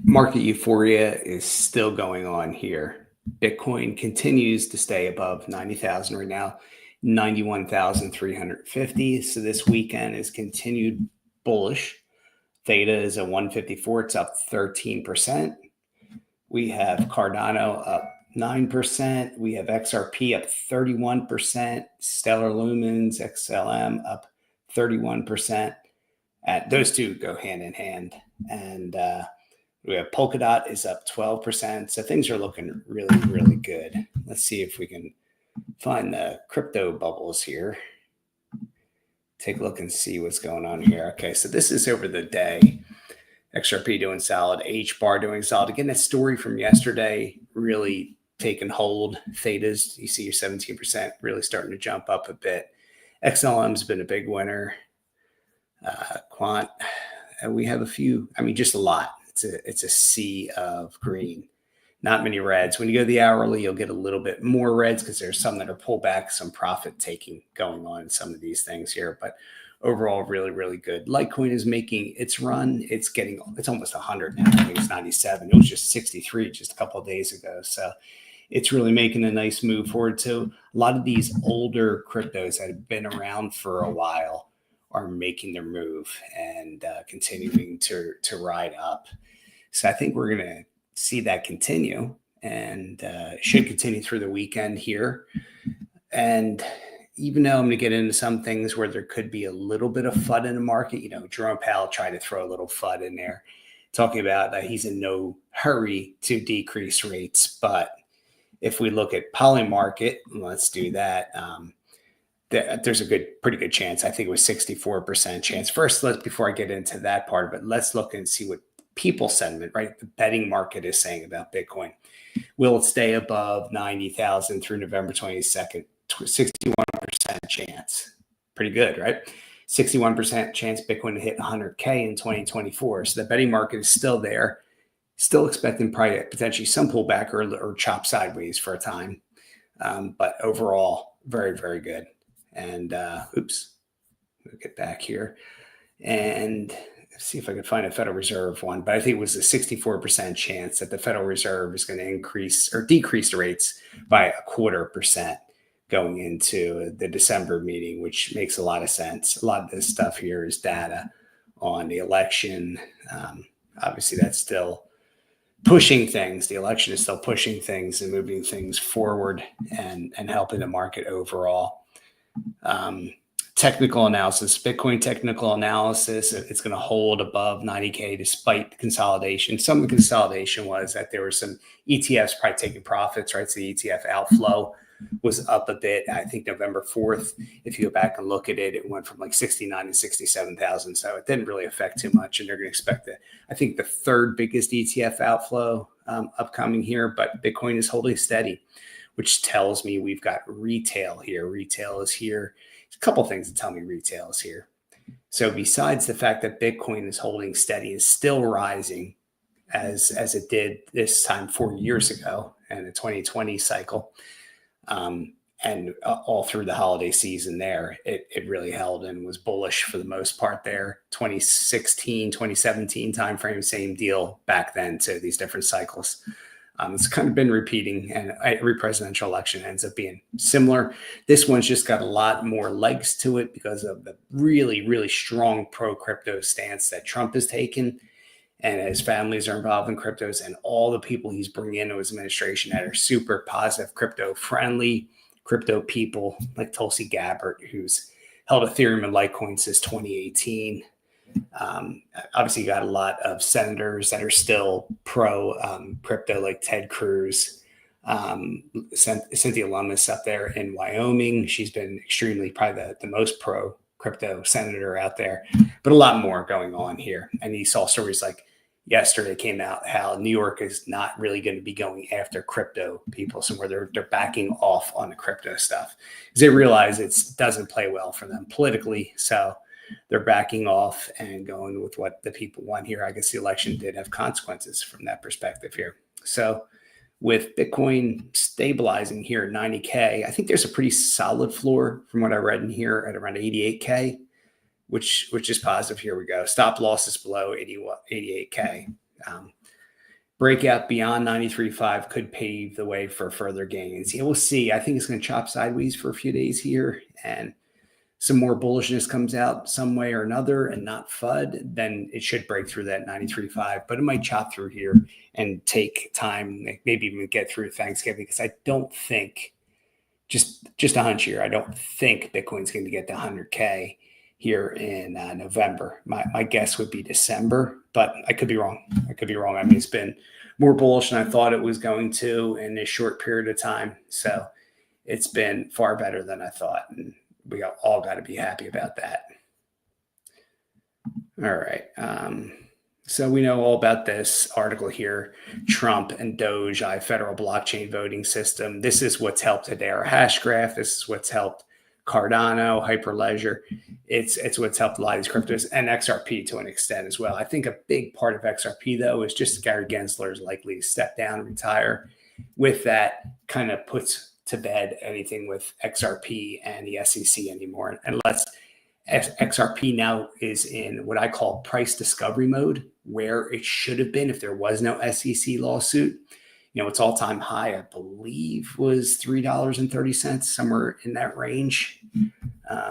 Market euphoria is still going on here. Bitcoin continues to stay above 90,000 right now, 91,350. So this weekend is continued bullish. Theta is at 154. It's up 13%. We have Cardano up 9%. We have XRP up 31%. Stellar Lumens, XLM up 31%. Those two go hand in hand. And we have Polkadot is up 12%. So things are looking really, really good. Let's see if we can find the crypto bubbles here. Take a look and see what's going on here. Okay, so this is over the day. XRP doing solid, HBAR doing solid. Again, that story from yesterday really taking hold. Thetas, you see your 17% really starting to jump up a bit. XLM's been a big winner. Quant, we have a few, just a lot. It's a sea of green, not many reds. When you go to the hourly, you'll get a little bit more reds because there's some that are pullback, some profit taking going on in some of these things here. But overall, really, really good. Litecoin is making its run. It's almost 100 now. I think it's 97. It was just 63 just a couple of days ago. So it's really making a nice move forward. So a lot of these older cryptos that have been around for a while are making their move and continuing to ride up. So I think we're going to see that continue and should continue through the weekend here. And even though I'm going to get into some things where there could be a little bit of FUD in the market, Jerome Powell tried to throw a little FUD in there, talking about that he's in no hurry to decrease rates. But if we look at Polymarket, let's do that. There's a pretty good chance. I think it was 64% chance. First, before I get into that part of it, let's look and see what people sentiment, right? The betting market is saying about Bitcoin. Will it stay above 90,000 through November 22nd? 61% chance. Pretty good, right? 61% chance Bitcoin to hit 100K in 2024. So the betting market is still there. Still expecting probably potentially some pullback or chop sideways for a time. But overall, very, very good. And we'll get back here and see if I can find a Federal Reserve one. But I think it was a 64% chance that the Federal Reserve is going to increase or decrease the rates by 0.25% going into the December meeting, which makes a lot of sense. A lot of this stuff here is data on the election. Obviously, that's still pushing things. The election is still pushing things and moving things forward and helping the market overall. Technical analysis, Bitcoin technical analysis, it's going to hold above 90K despite the consolidation. Some of the consolidation was that there were some ETFs probably taking profits, right? So the ETF outflow was up a bit. I think November 4th, if you go back and look at it, it went from like 69 to 67,000. So it didn't really affect too much. And they're going to expect I think the third biggest ETF outflow upcoming here, but Bitcoin is holding steady, which tells me we've got retail here. Retail is here. There's a couple things that tell me retail is here. So besides the fact that Bitcoin is holding steady, is still rising as it did this time 4 years ago in the 2020 cycle, and all through the holiday season there, it really held and was bullish for the most part there. 2016, 2017 timeframe, same deal back then to these different cycles. It's kind of been repeating, and every presidential election ends up being similar. This one's just got a lot more legs to it because of the really, really strong pro-crypto stance that Trump has taken, and his families are involved in cryptos, and all the people he's bringing into his administration that are super positive, crypto-friendly, crypto people like Tulsi Gabbard, who's held Ethereum and Litecoin since 2018. Obviously, you got a lot of senators that are still pro crypto, like Ted Cruz, Cynthia Lummis up there in Wyoming. She's been probably the most pro crypto senator out there, but a lot more going on here. And you saw stories like yesterday came out how New York is not really going to be going after crypto people, so where they're backing off on the crypto stuff because they realize it doesn't play well for them politically. So they're backing off and going with what the people want here. I guess the election did have consequences from that perspective here. So with Bitcoin stabilizing here at 90K, I think there's a pretty solid floor from what I read in here at around 88K, which is positive. Here we go. Stop losses below 88K. breakout beyond 93.5 could pave the way for further gains. Yeah, we'll see. I think it's going to chop sideways for a few days here, and some more bullishness comes out some way or another and not FUD, then it should break through that 93.5, but it might chop through here and take time, maybe even get through Thanksgiving, because I don't think, just a hunch here, I don't think Bitcoin's going to get to 100K here in November. My guess would be December, but I could be wrong. I mean, it's been more bullish than I thought it was going to in a short period of time. So it's been far better than I thought. And we all got to be happy about that. All right. So we know all about this article here, Trump and Doge, federal blockchain voting system. This is what's helped Hedera Hashgraph. This is what's helped Cardano, Hyperledger. It's what's helped a lot of these cryptos, and XRP to an extent as well. I think a big part of XRP, though, is just Gary Gensler is likely to step down and retire. With that, kind of puts to bed anything with XRP and the SEC anymore, unless XRP now is in what I call price discovery mode, where it should have been if there was no SEC lawsuit. You know, its all-time high, I believe, was $3.30, somewhere in that range.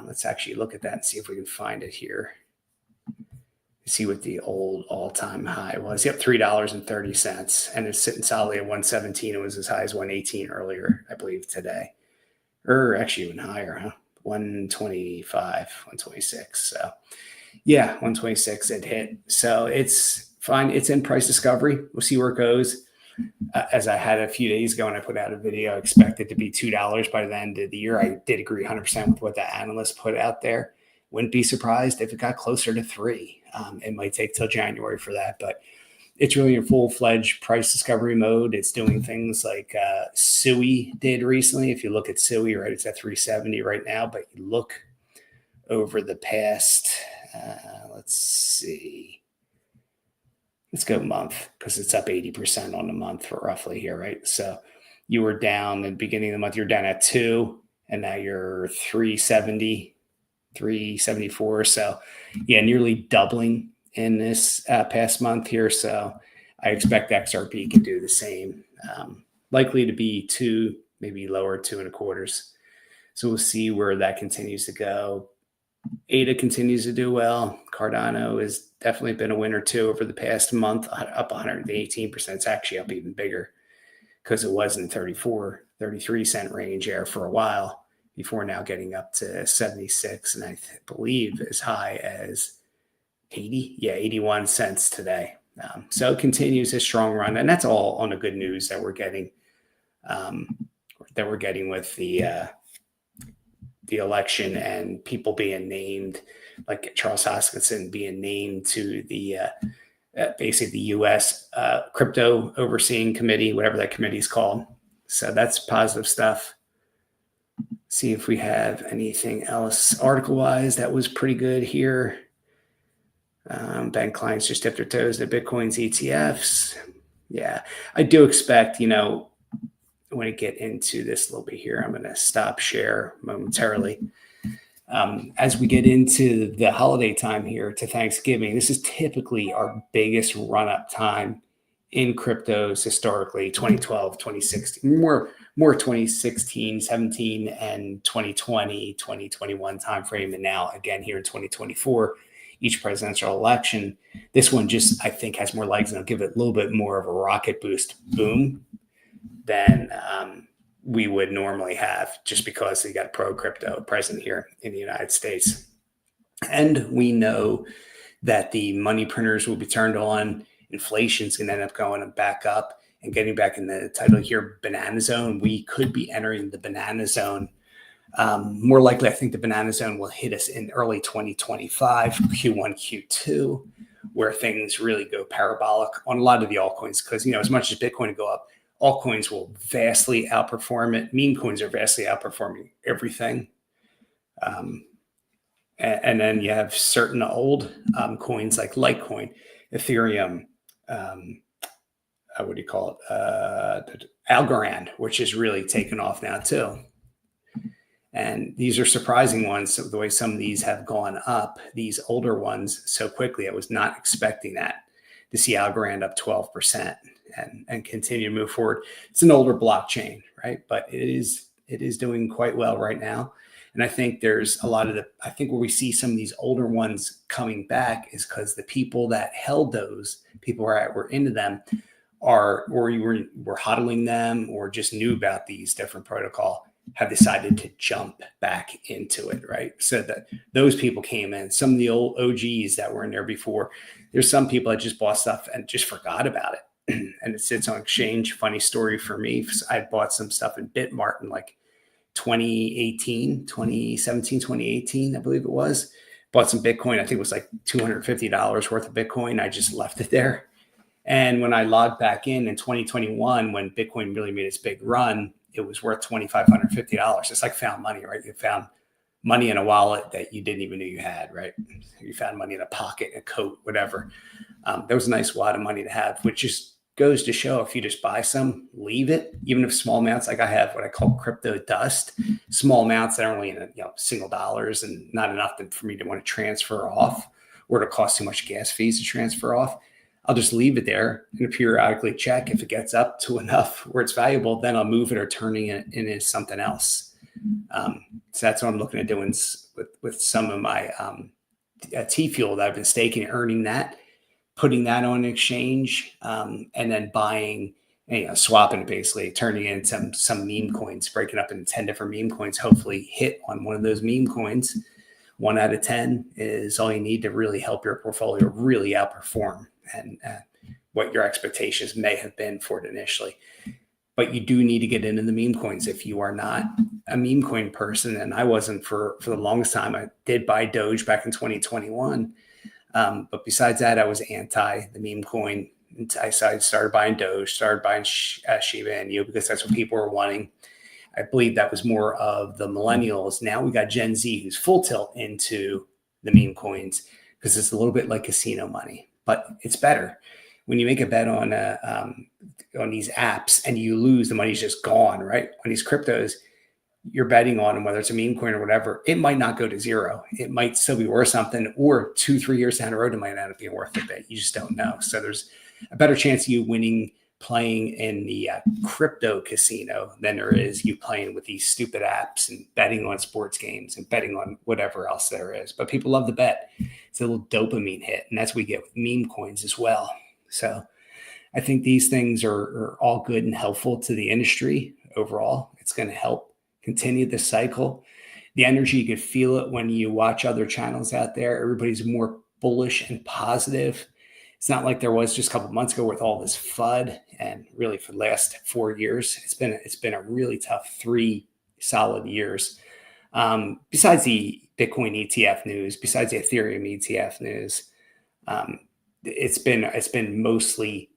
Let's actually look at that and see if we can find it here. See what the old all-time high was. Yep, $3.30, and it's sitting solidly at 117. It was as high as 118 earlier, I believe, today, or actually even higher, huh? 125, 126. So yeah, 126 it hit. So it's fine. It's in price discovery. We'll see where it goes. As I had a few days ago when I put out a video, I expect it to be $2 by the end of the year. I did agree 100% with what the analyst put out there. Wouldn't be surprised if it got closer to $3. It might take till January for that, but it's really in full-fledged price discovery mode. It's doing things like SUI did recently. If you look at SUI, right, it's at 370 right now, but you look over the past, let's see. Let's go month, because it's up 80% on the month for roughly here, right? So you were down at the beginning of the month, you're down at 2, and now you're 370, 374. So yeah, nearly doubling in this past month here. So I expect XRP can do the same. Likely to be 2, maybe lower 2.25. So we'll see where that continues to go. ADA continues to do well. Cardano has definitely been a winner too over the past month, up 118%. It's actually up even bigger because it was in 34, 33 cent range there for a while before now getting up to 76. And I believe as high as 81 cents today. So it continues a strong run, and that's all on the good news that we're getting with the election and people being named, like Charles Hoskinson being named to the basically the U.S. Crypto Overseeing Committee, whatever that committee is called. So that's positive stuff. See if we have anything else article-wise that was pretty good here. Bank clients just dipped their toes to Bitcoin's ETFs. Yeah, I do expect, I want to get into this a little bit here. I'm going to stop share momentarily. As we get into the holiday time here to Thanksgiving, this is typically our biggest run-up time in cryptos historically, 2012, 2016, more 2016, 17, and 2020, 2021 timeframe. And now again here in 2024, each presidential election, this one just, I think, has more legs and it'll give it a little bit more of a rocket boost boom than we would normally have, just because we got pro crypto present here in the United States. And we know that the money printers will be turned on. Inflation's going to end up going back up, and getting back in the title here, banana zone. We could be entering the banana zone. More likely, I think the banana zone will hit us in early 2025, Q1, Q2, where things really go parabolic on a lot of the altcoins. Because, as much as Bitcoin will go up, altcoins will vastly outperform it. Meme coins are vastly outperforming everything. And then you have certain old coins like Litecoin, Ethereum, what do you call it? Algorand, which is really taken off now too. And these are surprising ones. So the way some of these have gone up, these older ones, so quickly, I was not expecting that. to see Algorand up 12% and continue to move forward. It's an older blockchain, right? But it is doing quite well right now. And I think there's a lot of I think where we see some of these older ones coming back is because the people that held those, people were into them, or you were hodling them or just knew about these different protocol, have decided to jump back into it, right? So that those people came in. Some of the old OGs that were in there before, there's some people that just bought stuff and just forgot about it. And it sits on exchange. Funny story for me, I bought some stuff in Bitmart in like 2018, I believe it was. Bought some Bitcoin. I think it was like $250 worth of Bitcoin. I just left it there. And when I logged back in 2021, when Bitcoin really made its big run, it was worth $2,550. It's like found money, right? You found money in a wallet that you didn't even know you had, right? You found money in a pocket, a coat, whatever. That was a nice wad of money to have, which just goes to show if you just buy some, leave it, even if small amounts, like I have what I call crypto dust, small amounts that are only in single dollars and not enough for me to want to transfer off or to cost too much gas fees to transfer off. I'll just leave it there and periodically check if it gets up to enough where it's valuable, then I'll move it or turning it into something else. So that's what I'm looking at doing with some of my T-Fuel that I've been staking, earning that, putting that on an exchange, and then buying, swapping it, basically turning it into some meme coins, breaking up into 10 different meme coins, hopefully hit on one of those meme coins. 1 out of 10 is all you need to really help your portfolio really outperform and what your expectations may have been for it initially. But you do need to get into the meme coins if you are not a meme coin person. And I wasn't for the longest time. I did buy Doge back in 2021. But besides that, I was anti the meme coin. I started buying Doge, started buying Shiba Inu because that's what people were wanting. I believe that was more of the millennials. Now we got Gen Z who's full tilt into the meme coins because it's a little bit like casino money, but it's better. When you make a bet on these apps and you lose, the money's just gone, right? On these cryptos, you're betting on them, whether it's a meme coin or whatever, it might not go to zero. It might still be worth something, or 2-3 years down the road, it might end up being worth a bit. You just don't know. So there's a better chance of you winning playing in the crypto casino than there is you playing with these stupid apps and betting on sports games and betting on whatever else there is. But people love the bet. It's a little dopamine hit. And that's what we get with meme coins as well. So I think these things are all good and helpful to the industry overall. It's going to help continue the cycle. The energy, you could feel it when you watch other channels out there. Everybody's more bullish and positive. It's not like there was just a couple of months ago with all this FUD, and really for the last 4 years, it's been a really tough 3 solid years. Besides the Bitcoin ETF news, besides the Ethereum ETF news, it's been mostly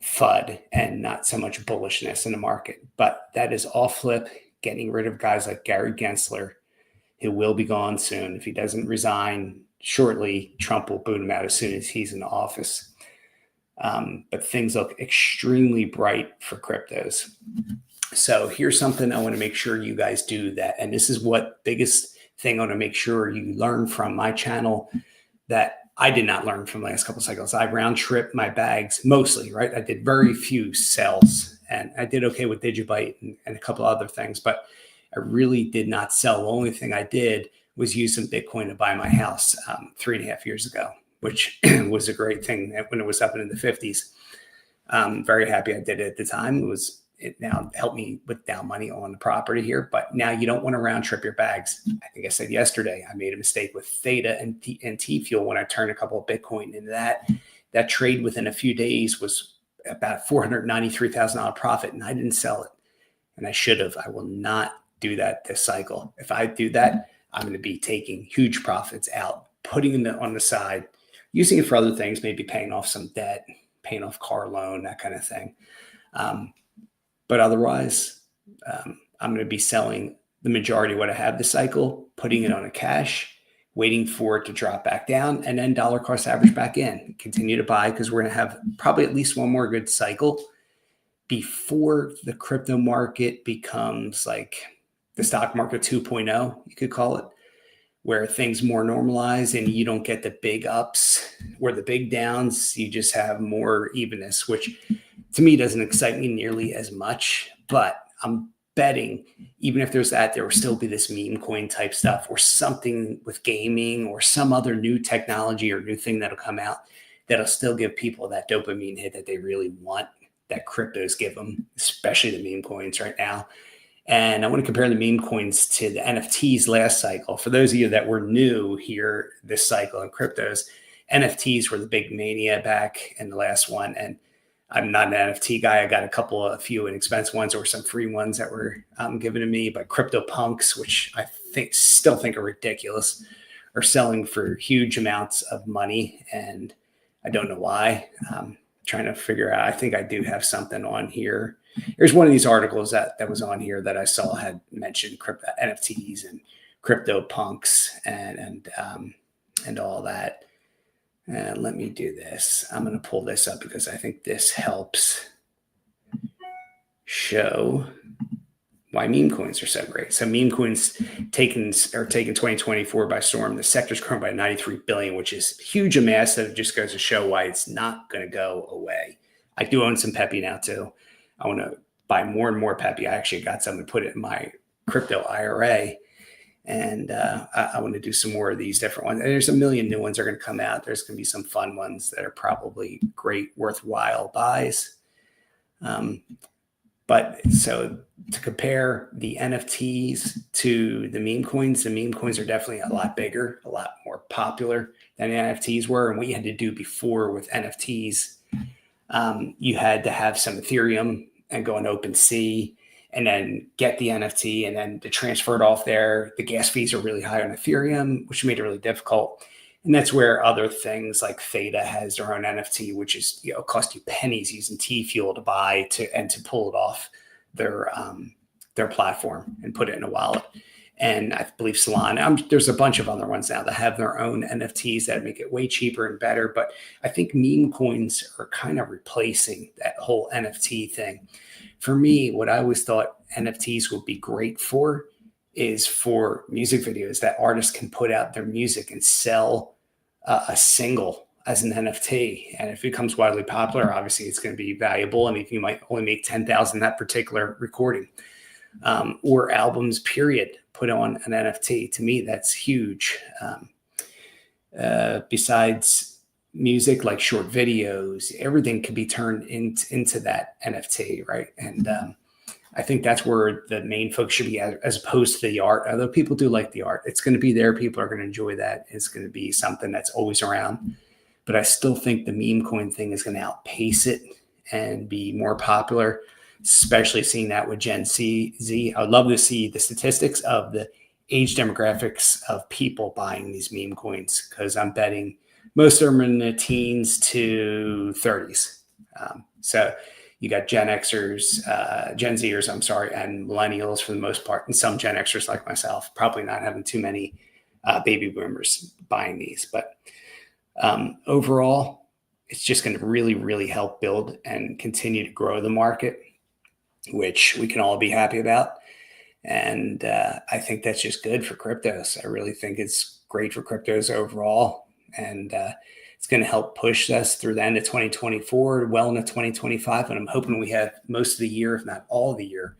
FUD and not so much bullishness in the market. But that is all flip, getting rid of guys like Gary Gensler, who will be gone soon. If he doesn't resign shortly, Trump will boot him out as soon as he's in office. But things look extremely bright for cryptos. So here's something I want to make sure you guys do that. And this is what biggest thing I want to make sure you learn from my channel that I did not learn from the last couple of cycles. I round trip my bags mostly, right? I did very few sells, and I did okay with Digibyte and a couple other things, but I really did not sell. The only thing I did was use some Bitcoin to buy my house 3.5 years ago, which was a great thing when it was up in the 50s. Very happy I did it at the time. It now helped me with down money on the property here, but now you don't want to round trip your bags. I think I said yesterday, I made a mistake with Theta and T-Fuel when I turned a couple of Bitcoin into that. That trade within a few days was about $493,000 profit, and I didn't sell it. And I should have. I will not do that this cycle. If I do that, I'm going to be taking huge profits out, putting it on the side, using it for other things, maybe paying off some debt, paying off car loan, that kind of thing. But otherwise, I'm going to be selling the majority of what I have this cycle, putting it on a cash, waiting for it to drop back down, and then dollar cost average back in. Continue to buy because we're going to have probably at least one more good cycle before the crypto market becomes like the stock market 2.0, you could call it, where things more normalize and you don't get the big ups or the big downs. You just have more evenness, which to me doesn't excite me nearly as much. But I'm betting even if there's that, there will still be this meme coin type stuff or something with gaming or some other new technology or new thing that'll come out that'll still give people that dopamine hit that they really want, that cryptos give them, especially the meme coins right now. And I want to compare the meme coins to the NFTs last cycle. For those of you that were new here this cycle in cryptos, NFTs were the big mania back in the last one. And I'm not an NFT guy. I got a few inexpensive ones or some free ones that were given to me. But CryptoPunks, which I still think are ridiculous, are selling for huge amounts of money. And I don't know why. Trying to figure out, I think I do have something on here. There's one of these articles that was on here that I saw had mentioned crypto NFTs and CryptoPunks and all that. And let me do this. I'm going to pull this up because I think this helps show why meme coins are so great. So meme coins taking 2024 by storm. The sector's grown by 93 billion, which is huge amass that just goes to show why it's not going to go away. I do own some Pepe now too. I want to buy more and more Pepe. I actually got some to put it in my crypto IRA. And I want to do some more of these different ones. And there's a million new ones that are going to come out. There's going to be some fun ones that are probably great, worthwhile buys. But so to compare the NFTs to the meme coins are definitely a lot bigger, a lot more popular than the NFTs were. And what you had to do before with NFTs, you had to have some Ethereum and go on OpenSea and then get the NFT and then to transfer it off there. The gas fees are really high on Ethereum, which made it really difficult. And that's where other things like Theta has their own NFT, which is, cost you pennies using T-Fuel to buy and to pull it off their platform and put it in a wallet. And I believe Solana, there's a bunch of other ones now that have their own NFTs that make it way cheaper and better. But I think meme coins are kind of replacing that whole NFT thing. For me, what I always thought NFTs would be great for is for music videos that artists can put out their music and sell a single as an NFT. And if it becomes widely popular, obviously it's going to be valuable. I mean, you might only make 10,000 that particular recording, or albums, period, put on an NFT. To me, that's huge. Besides music, like short videos, everything can be turned into that NFT, right? And I think that's where the main focus should be, as opposed to the art. Although people do like the art, it's going to be there. People are going to enjoy that. It's going to be something that's always around. But I still think the meme coin thing is going to outpace it and be more popular, especially seeing that with Gen Z. I would love to see the statistics of the age demographics of people buying these meme coins, because I'm betting most of them are in the teens to 30s. So you got Gen Xers, Gen Zers, and millennials for the most part, and some Gen Xers like myself, probably not having too many baby boomers buying these. But overall, it's just going to really, really help build and continue to grow the market, which we can all be happy about. And I think that's just good for cryptos. I really think it's great for cryptos overall. And it's going to help push us through the end of 2024, well into 2025. And I'm hoping we have most of the year, if not all of the year,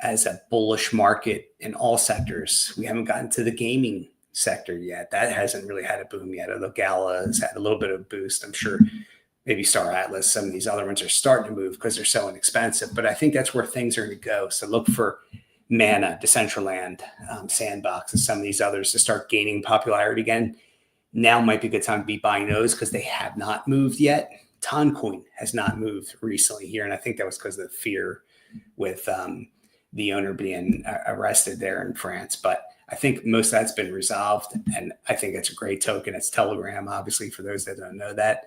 as a bullish market in all sectors. We haven't gotten to the gaming sector yet. That hasn't really had a boom yet. Although Gala has had a little bit of a boost. I'm sure maybe Star Atlas, some of these other ones are starting to move because they're so inexpensive. But I think that's where things are going to go. So look for Mana, Decentraland, Sandbox, and some of these others to start gaining popularity again. Now might be a good time to be buying those because they have not moved yet. Toncoin has not moved recently here. And I think that was because of the fear with the owner being arrested there in France. But I think most of that's been resolved. And I think it's a great token. It's Telegram, obviously, for those that don't know that.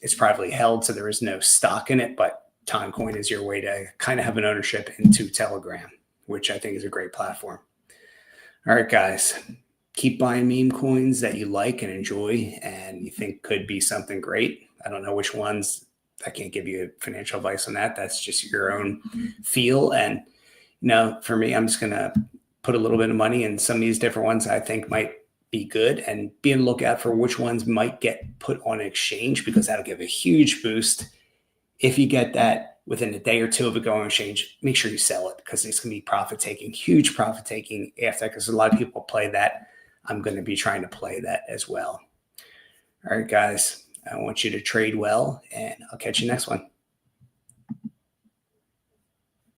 It's privately held, so there is no stock in it. But Toncoin is your way to kind of have an ownership into Telegram, which I think is a great platform. All right, guys. Keep buying meme coins that you like and enjoy and you think could be something great. I don't know which ones. I can't give you financial advice on that. That's just your own feel. And, for me, I'm just going to put a little bit of money in some of these different ones I think might be good, and be on the lookout for which ones might get put on exchange, because that'll give a huge boost. If you get that within a day or two of it going on exchange, make sure you sell it, because it's going to be profit taking, huge profit taking after that, because a lot of people play that. I'm going to be trying to play that as well. All right, guys, I want you to trade well, and I'll catch you next one.